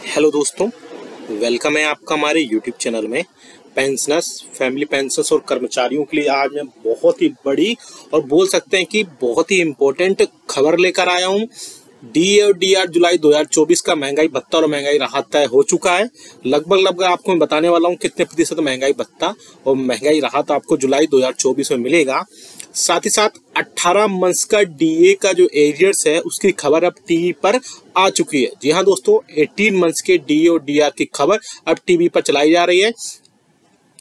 Hello दोस्तों, welcome है आपका हमारे यूट्यूब चैनल में। पेंशनर्स, फैमिली पेंशनर्स और कर्मचारियों के लिए आज मैं बहुत ही बड़ी और बोल सकते हैं कि बहुत ही इम्पोर्टेंट खबर लेकर आया हूं। डी और डीआर जुलाई 2024 का महंगाई भत्ता और महंगाई राहत तय हो चुका है। लगभग आपको मैं बताने वाला हूं कितने प्रतिशत महंगाई भत्ता और महंगाई राहत आपको जुलाई 2024 में मिलेगा। साथ ही साथ 18 मंथ्स का डीए का जो एरियर्स है उसकी खबर अब टीवी पर आ चुकी है। जी हाँ दोस्तों, 18 मंथ्स के डीए और डीआर की खबर अब टीवी पर चलाई जा रही है।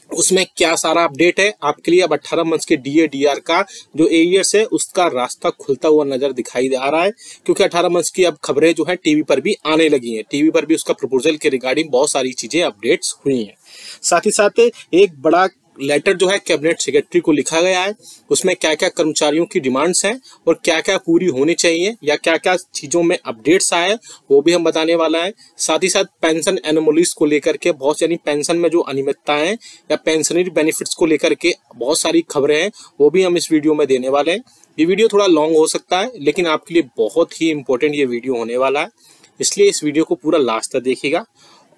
उसमें क्या सारा अपडेट है आपके लिए। अब 18 मंथ्स के डीए डीआर का जो एरियर्स है उसका रास्ता खुलता हुआ नजर दिखाई दे रहा है, क्योंकि 18 मंथ्स की अब खबरें जो है टीवी पर भी आने लगी हैं। टीवी पर भी उसका प्रपोजल के रिगार्डिंग बहुत सारी चीजें अपडेट्स हुई हैं। साथ ही साथ एक बड़ा लेटर जो है कैबिनेट सेक्रेटरी को लिखा गया है। उसमें क्या क्या कर्मचारियों की डिमांड्स हैं और क्या क्या पूरी होनी चाहिए या क्या क्या चीजों में अपडेट्स आए वो भी हम बताने वाला है। साथ ही साथ पेंशन एनोमलीज को लेकर के बहुत, यानी पेंशन में जो अनियमितताएं या पेंशनरी बेनिफिट्स को लेकर के बहुत सारी खबरें हैं वो भी हम इस वीडियो में देने वाले हैं। ये वीडियो थोड़ा लॉन्ग हो सकता है लेकिन आपके लिए बहुत ही इंपॉर्टेंट ये वीडियो होने वाला है, इसलिए इस वीडियो को पूरा लास्ट तक देखिएगा।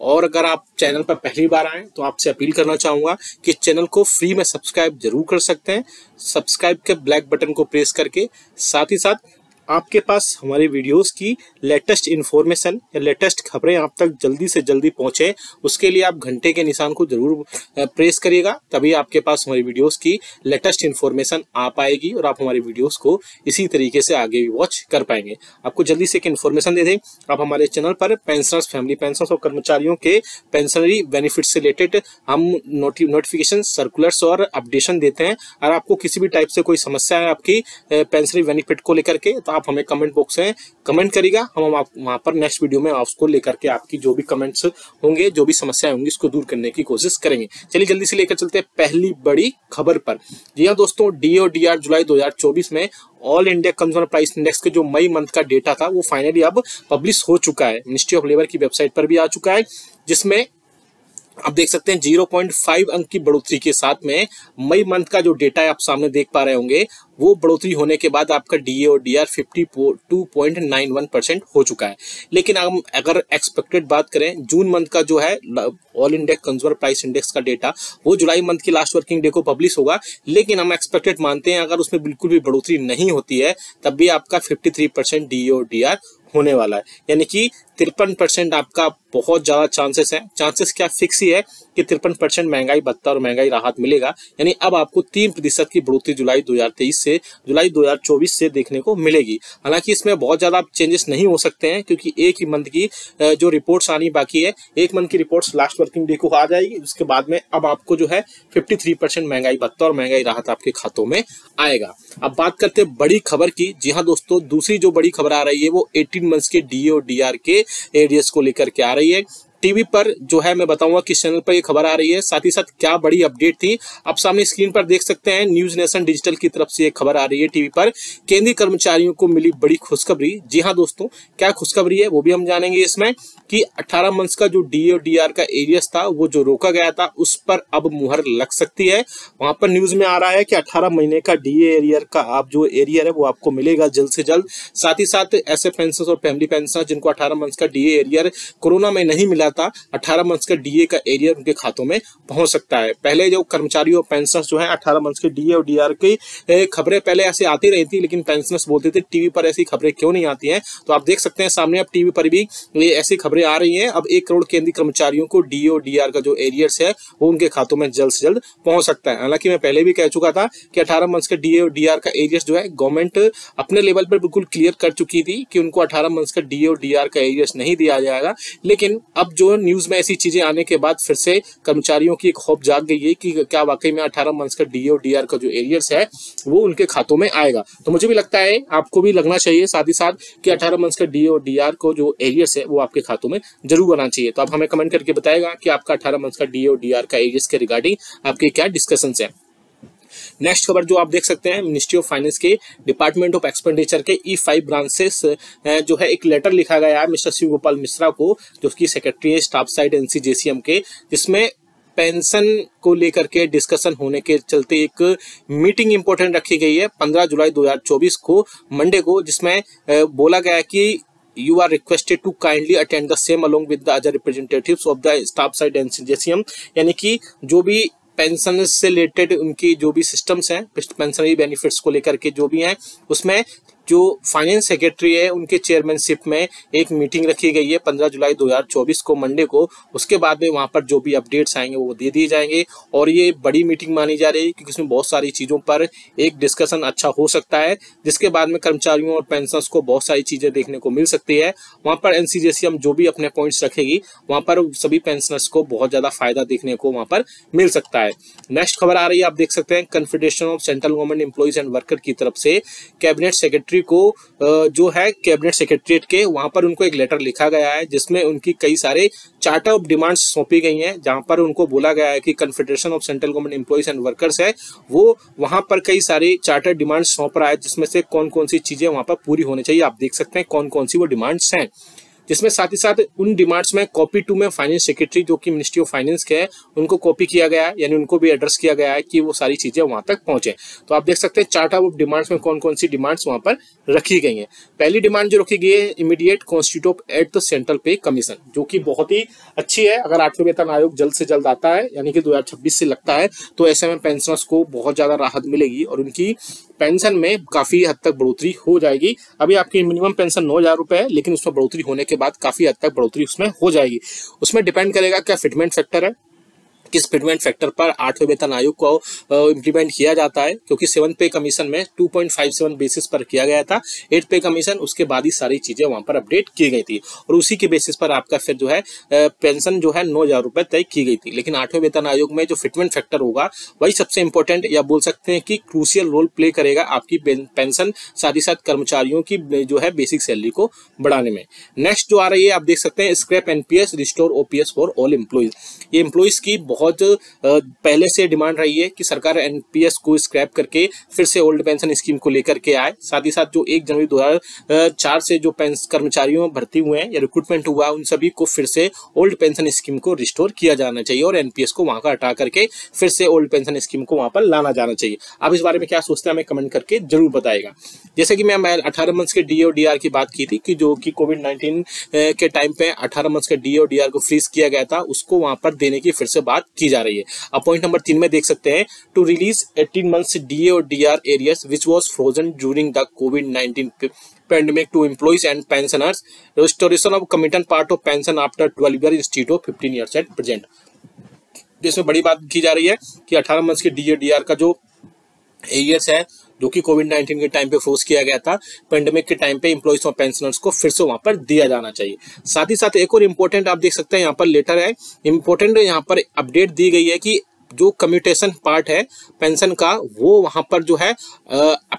और अगर आप चैनल पर पहली बार आए तो आपसे अपील करना चाहूंगा कि चैनल को फ्री में सब्सक्राइब जरूर कर सकते हैं, सब्सक्राइब के ब्लैक बटन को प्रेस करके। साथ ही साथ आपके पास हमारे वीडियोस की लेटेस्ट इन्फॉर्मेशन या लेटेस्ट खबरें आप तक जल्दी से जल्दी पहुंचे, उसके लिए आप घंटे के निशान को जरूर प्रेस करिएगा, तभी आपके पास हमारी वीडियोस की लेटेस्ट इन्फॉर्मेशन आ पाएगी और आप हमारी वीडियोस को इसी तरीके से आगे भी वॉच कर पाएंगे। आपको जल्दी से एक इन्फॉर्मेशन दे दें, आप हमारे चैनल पर पेंशनर्स, फैमिली पेंशनर्स और कर्मचारियों के पेंशनरी बेनिफिट से रिलेटेड हम नोटिफिकेशन, सर्कुलर्स और अपडेशन देते हैं। और आपको किसी भी टाइप से कोई समस्या है आपकी पेंशनरी बेनिफिट को लेकर के, तो आप हमें कमेंट बॉक्स में कमेंट करिएगा। हम वहां पर नेक्स्ट वीडियो में उसको लेकर के आपकी जो भी कमेंट्स होंगे, जो भी समस्याएं होंगी, उसको दूर करने की कोशिश करेंगे। चलिए जल्दी से लेकर चलते हैं पहली बड़ी खबर पर। जी हाँ दोस्तों, डी और डीआर जुलाई 2024 में all India consumer price index के जो मई मंथ का डेटा था वो फाइनली अब पब्लिश हो चुका है। मिनिस्ट्री ऑफ लेबर की वेबसाइट पर भी आ चुका है, जिसमें आप देख सकते हैं 0.5 अंक की बढ़ोतरी के साथ में मई मंथ का जो डेटा है आप सामने देख पा रहे होंगे, वो बढ़ोतरी होने के बाद आपका डीए और डीआर 52.91% हो चुका है। लेकिन हम अगर एक्सपेक्टेड बात करें, जून मंथ का जो है all India consumer price index का डेटा वो जुलाई मंथ की लास्ट वर्किंग डे को पब्लिश होगा, लेकिन हम एक्सपेक्टेड मानते हैं अगर उसमें बिल्कुल भी बढ़ोतरी नहीं होती है तब भी आपका 53% डीए और डीआर होने वाला है। यानी कि 53% आपका बहुत ज्यादा चांसेस है। चांसेस क्या फिक्स ही है कि 53% महंगाई भत्ता और महंगाई राहत मिलेगा। यानी अब आपको 3% की बढ़ोतरी जुलाई 2023 से जुलाई 2024 से देखने को मिलेगी। हालांकि इसमें बहुत ज्यादा चेंजेस नहीं हो सकते हैं, क्योंकि एक ही मंथ की जो रिपोर्ट्स आनी बाकी है, एक मंथ की रिपोर्ट्स लास्ट वर्किंग डे को आ जाएगी। उसके बाद में अब आपको जो है 53% महंगाई भत्ता और महंगाई राहत आपके खातों में आएगा। अब बात करते हैं बड़ी खबर की। जी हाँ दोस्तों, दूसरी जो बड़ी खबर आ रही है वो 18 मंथ्स के डीए और डीआर के एरियर्स को लेकर के आ रही है। टीवी पर जो है मैं बताऊंगा किस चैनल पर ये खबर आ रही है, साथ ही साथ क्या बड़ी अपडेट थी आप सामने स्क्रीन पर देख सकते हैं। न्यूज नेशन डिजिटल की तरफ से ये खबर आ रही है टीवी पर। केंद्रीय कर्मचारियों को मिली बड़ी खुशखबरी। जी हाँ दोस्तों, क्या खुशखबरी है वो भी हम जानेंगे इसमें, कि 18 मंथ्स का जो डीए और डीआर का एरियर्स था वो जो रोका गया था उस पर अब मुहर लग सकती है। वहां पर न्यूज में आ रहा है कि 18 महीने का डीए एरियर का आप जो एरियर है वो आपको मिलेगा जल्द से जल्द। साथ ही साथ ऐसे पेंशनर्स और फैमिली पेंशनर जिनको 18 मंथ्स का डीए एरियर कोरोना में नहीं मिला था, 18 मंथ्स का डीए का एरियर उनके खातों में पहुंच सकता है। पहले जो कर्मचारियों और पेंशनर्स जो है 18 मंथ्स के डीए और डीआर की खबरें पहले ऐसे आती रही थी, लेकिन पेंशनर्स बोलते थे टीवी पर ऐसी खबरें क्यों नहीं आती हैं। तो आप देख सकते हैं सामने अब टीवी पर भी ये ऐसी खबरें आ रही हैं। अब 1 करोड़ केंद्रीय कर्मचारियों को डीए और डीआर का जो एरियर्स है वो उनके खातों में जल्द से जल्द पहुंच सकता है। हालांकि मैं पहले भी कह चुका था कि 18 मंथ्स के डीए और डीआर का एरियर्स जो है गवर्नमेंट अपने लेवल पर बिल्कुल क्लियर कर चुकी थी कि उनको 18 मंथ्स का डीए और डीआर का एरियर्स नहीं दिया जाएगा। लेकिन अब जो न्यूज में ऐसी चीजें आने के बाद फिर से कर्मचारियों की एक होप जाग गई है कि क्या वाकई में 18 मंथ्स का डीए और डीआर का जो एरियर्स है वो उनके खातों में आएगा। तो मुझे भी लगता है आपको भी लगना चाहिए साथ ही साथ कि 18 मंथ्स का डीए और डीआर को जो एरियर्स है वो आपके खातों में जरूर आना चाहिए। तो आप हमें कमेंट करके बताएगा कि आपका 18 मंथ्स का डीए और डीआर का एरियर्स के रिगार्डिंग आपके क्या डिस्कशंस है। नेक्स्ट खबर जो आप देख सकते हैं, मिनिस्ट्री ऑफ फाइनेंस के डिपार्टमेंट ऑफ एक्सपेंडिचर के E5 ब्रांचेस जो है एक लेटर लिखा गया है मिस्टर शिव गोपाल मिश्रा को, जो उसकी सेक्रेटरी है स्टाफ साइड NCJCM के, जिसमें पेंशन को लेकर के डिस्कशन होने के चलते एक मीटिंग इंपॉर्टेंट रखी गई है 15 जुलाई 2024 को मंडे को, जिसमें बोला गया है कि you are requested to kindly attend the same along with the other representatives of the staff side NCJCM। यानी कि जो भी पेंशन से रिलेटेड उनकी जो भी सिस्टम्स हैं, पेंशनरी बेनिफिट्स को लेकर के जो भी हैं, उसमें जो फाइनेंस सेक्रेटरी है उनके चेयरमैनशिप में एक मीटिंग रखी गई है 15 जुलाई 2024 को मंडे को। उसके बाद में वहां पर जो भी अपडेट्स आएंगे वो दे दिए जाएंगे और ये बड़ी मीटिंग मानी जा रही है क्योंकि इसमें बहुत सारी चीज़ों पर एक डिस्कशन अच्छा हो सकता है, जिसके बाद में कर्मचारियों और पेंशनर्स को बहुत सारी चीज़ें देखने को मिल सकती है। वहाँ पर NCJCM जो भी अपने पॉइंट्स रखेगी वहाँ पर सभी पेंशनर्स को बहुत ज़्यादा फायदा देखने को वहाँ पर मिल सकता है। नेक्स्ट खबर आ रही है, आप देख सकते हैं confederation of central government employees and worker की तरफ से कैबिनेट सेक्रेटरी को जो है कैबिनेट सेक्रेटरीट के वहां पर उनको एक लेटर लिखा गया है जिसमें उनकी कई सारे चार्टर ऑफ डिमांड्स सौंपी गई हैं, जहां पर उनको बोला गया है कि confederation of central government employees and workers है वो वहां पर कई सारे चार्टर डिमांड्स सौंप रहा है, जिसमें से कौन कौन सी चीजें वहां पर पूरी होनी चाहिए। आप देख सकते हैं कौन कौन सी वो डिमांड्स हैं, जिसमें साथ ही साथ उन डिमांड्स में कॉपी टू में फाइनेंस सेक्रेटरी जो कि मिनिस्ट्री ऑफ फाइनेंस के है उनको कॉपी किया गया है, यानी उनको भी एड्रेस किया गया है कि वो सारी चीजें वहां तक पहुंचे। तो आप देख सकते हैं चार्टर ऑफ डिमांड्स में कौन कौन सी डिमांड्स वहां पर रखी गई हैं। पहली डिमांड जो रखी गई है immediate constitute at the central पे कमीशन, जो कि बहुत ही अच्छी है। अगर 8वें वेतन आयोग जल्द से जल्द आता है यानी कि 2026 से लगता है तो ऐसे में पेंशनर्स को बहुत ज्यादा राहत मिलेगी और उनकी पेंशन में काफी हद तक बढ़ोतरी हो जाएगी। अभी आपकी मिनिमम पेंशन 9,000 रुपए है, लेकिन उसमें बढ़ोतरी होने के बाद काफी हद तक बढ़ोतरी उसमें हो जाएगी। उसमें डिपेंड करेगा क्या फिटमेंट फैक्टर है, किस फिटमेंट फैक्टर पर 8वें वेतन आयोग को इम्प्लीमेंट किया जाता है, क्योंकि 7th पे कमीशन में 2.57 बेसिस पर किया गया था, 8th पे कमीशन उसके बाद ही सारी चीजें वहां पर अपडेट की गई थी और उसी के बेसिस पर आपका फिर जो है पेंशन जो है 9,000 रुपए तय की गई थी। लेकिन 8वें वेतन आयोग में जो फिटमेंट फैक्टर होगा वही सबसे इंपॉर्टेंट या बोल सकते हैं कि क्रूशियल रोल प्ले करेगा आपकी पेंशन साथ ही साथ कर्मचारियों की जो है बेसिक सैलरी को बढ़ाने में। नेक्स्ट जो आ रही है आप देख सकते हैं scrap NPS restore OPS for all employees. ये एम्प्लॉइज की बहुत पहले से डिमांड रही है कि सरकार NPS को स्क्रैप करके फिर से ओल्ड पेंशन स्कीम को लेकर के आए। साथ ही साथ जो 1 जनवरी 2004 से जो कर्मचारियों भर्ती हुए हैं या रिक्रूटमेंट हुआ है उन सभी को फिर से ओल्ड पेंशन स्कीम को रिस्टोर किया जाना चाहिए और NPS को वहां का हटा करके फिर से ओल्ड पेंशन स्कीम को वहां पर लाना जाना चाहिए। आप इस बारे में क्या सोचते हैं हमें कमेंट करके जरूर बताएगा। जैसे कि मैं 18 मंथ्स के DA और DR की बात की थी कि जो कि कोविड-19 के टाइम पे 18 मंथ्स के DA और DR को फ्रीज किया गया था, उसको वहां पर देने की फिर से बात की जा रही है। अब पॉइंट नंबर 3 में देख सकते हैं टू रिलीज 18 मंथ्स DA और DR arrears which was frozen during the covid pandemic to employees and pensioners, restoration of commitment part of pension after 12 years instead of 15 years at present। इसमें बड़ी बात की जा रही है कि 18 मंथ्स के DA DR का जो एरियर्स है जो कि कोविड-19 के टाइम पे फ्रोज किया गया था, पेंडेमिक के टाइम पे एम्प्लॉइज और पेंशनर्स को फिर से वहां पर दिया जाना चाहिए। साथ ही साथ एक और इम्पोर्टेंट आप देख सकते हैं यहाँ पर लेटर है, इम्पोर्टेंट यहाँ पर अपडेट दी गई है कि जो कम्यूटेशन पार्ट है पेंशन का वो वहां पर जो है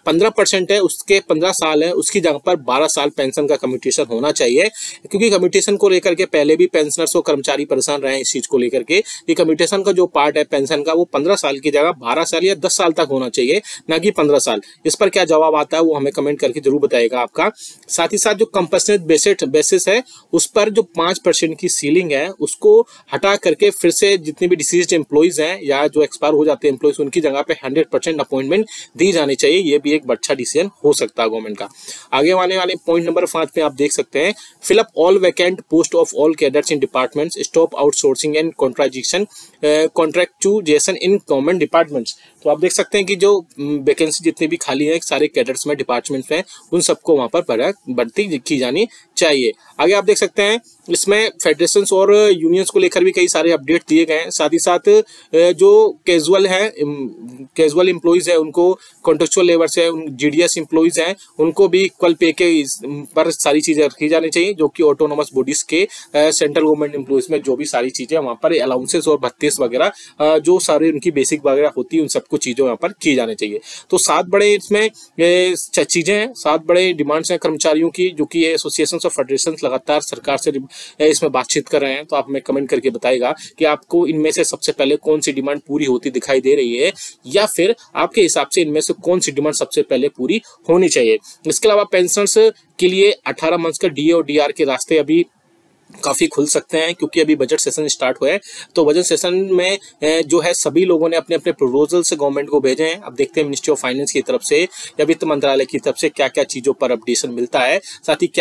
15% है, उसके 15 साल है, उसकी जगह पर 12 साल पेंशन का कम्यूटेशन होना चाहिए। क्योंकि कम्यूटेशन को लेकर के पहले भी पेंशनर्स और कर्मचारी परेशान रहे हैं इस चीज को लेकर के कि कम्यूटेशन का जो पार्ट है पेंशन का वो 15 साल की जगह 12 साल या 10 साल तक होना चाहिए, ना कि 15 साल। इस पर क्या जवाब आता है वो हमें कमेंट करके जरूर बताएगा आपका। साथ ही साथ जो कंपनसेट बेसिस है उस पर जो 5% की सीलिंग है उसको हटा करके फिर से जितने भी डिसीज्ड एम्प्लॉइज हैं या जो एक्सपायर हो जाते हैं एम्प्लॉइज उनकी जगह पे 100% अपॉइंटमेंट दी जानी चाहिए। ये भी एक अच्छा डिसीजन हो सकता है गवर्नमेंट का। आगे आने वाले पॉइंट नंबर 5 में आप देख सकते हैं fill up all vacant post of all cadres in departments, stop outsourcing and contractualisation in government departments. तो आप देख सकते हैं कि जो वैकेंसी जितनी भी खाली है सारे कैडर्स में डिपार्टमेंट्स में उन सबको वहां पर भर्ती की जानी चाहिए। आगे आप देख सकते हैं इसमें फेडरेशंस और यूनियंस को लेकर भी कई सारे अपडेट दिए गए हैं। साथ ही साथ जो कैजुअल एम्प्लॉइज है उनको, कॉन्ट्रेक्चुअल लेबर्स है, GDS एम्प्लॉइज हैं उनको भी इक्वल पे के पर सारी चीजें रखी जानी चाहिए, जो कि ऑटोनोमस बॉडीज के सेंट्रल गवर्नमेंट एम्प्लॉइज में जो भी सारी चीजें वहां पर अलाउंसेस और भत्तेस वगैरह जो सारी उनकी बेसिक वगैरह होती है उन सबको चीजें वहां पर की जानी चाहिए। तो 7 बड़े इसमें चीजें हैं, 7 बड़े डिमांड्स हैं कर्मचारियों की, जो कि एसोसिएशन और फेडरेशन लगातार सरकार से इसमें बातचीत कर रहे हैं। तो आप हमें कमेंट करके बताएगा कि आपको इनमें से सबसे पहले कौन सी डिमांड पूरी होती दिखाई दे रही है, या फिर आपके हिसाब से इनमें से कौन सी डिमांड सबसे पहले पूरी होनी चाहिए। इसके अलावा पेंशनर्स के लिए 18 मंथ्स का DA और DR के रास्ते अभी काफी खुल सकते हैं, क्योंकि अभी बजट सेशन स्टार्ट हुआ है। तो बजट सेशन में जो है सभी लोगों ने अपने अपने प्रपोजल से गवर्नमेंट को भेजे हैं। अब देखते हैं मिनिस्ट्री ऑफ फाइनेंस की तरफ से या वित्त मंत्रालय की तरफ से क्या क्या चीजों पर अपडेशन मिलता है, साथ ही